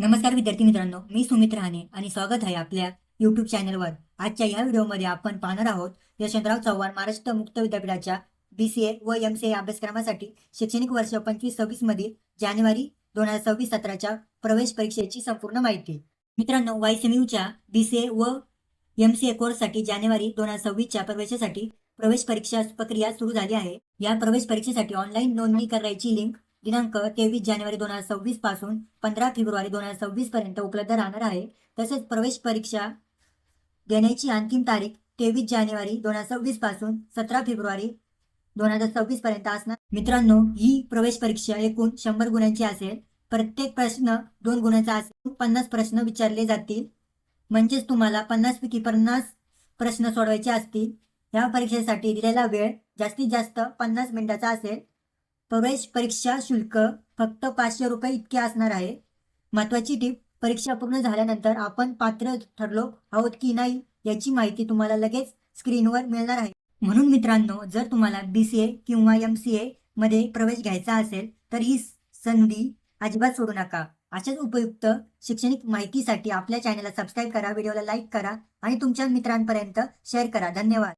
नमस्कार विद्यार्थी मित्रांनो, मी सुमित राहणे आणि स्वागत आहे आपल्या युट्यूब चॅनलवर। आजच्या या व्हिडिओमध्ये आपण पाहणार आहोत यशवंतराव चव्हाण महाराष्ट्र मुक्त विद्यापीठाच्या BCA व MCA अभ्यासक्रमासाठी शैक्षणिक वर्ष 25-26 मध्ये जानेवारी 2026-17च्या प्रवेश परीक्षेची संपूर्ण माहिती। मित्रांनो, YCMUच्या BCA व MCA कोर्ससाठी जानेवारी 2026च्या प्रवेशासाठी प्रवेश परीक्षा प्रक्रिया सुरू झाली आहे। या प्रवेश परीक्षेसाठी ऑनलाईन नोंदणी करायची लिंक दिनांक 23 जानेवारी 2026 पासून 15 फेब्रुवारी 2026 पर्यंत उपलब्ध राहणार आहे। तसेच प्रवेश परीक्षा देण्याची अंतिम तारीख 23 जानेवारी 2026 पासून 17 फेब्रुवारी 2026 पर्यंत असणार। मित्रांनो, ही प्रवेश परीक्षा एकूण 100 गुणांची असेल। प्रत्येक प्रश्न 2 गुणांचा असेल। 50 प्रश्न विचारले जातील, म्हणजेच तुम्हाला 50 पैकी 50 प्रश्न सोडवायचे असतील। या परीक्षेसाठी दिलेला वेळ जास्तीत जास्त 50 मिनिटाचा असेल। प्रवेश परीक्षा शुल्क फक्त 500 रुपये इतके असणार आहे। महत्त्वाची टीप, परीक्षा पूर्ण झाल्यानंतर आपण पात्र ठरलो आहोत की नाही याची माहिती तुम्हाला लगेच स्क्रीनवर मिळणार आहे। म्हणून मित्रांनो, जर तुम्हाला BCA किंवा MCA मध्ये प्रवेश घ्यायचा असेल तर ही संधी अजिबात सोडू नका। अशाच उपयुक्त शैक्षणिक माहितीसाठी आपल्या चॅनलला सबस्क्राईब करा, व्हिडिओला लाईक करा आणि तुमच्या मित्रांपर्यंत शेअर करा। धन्यवाद।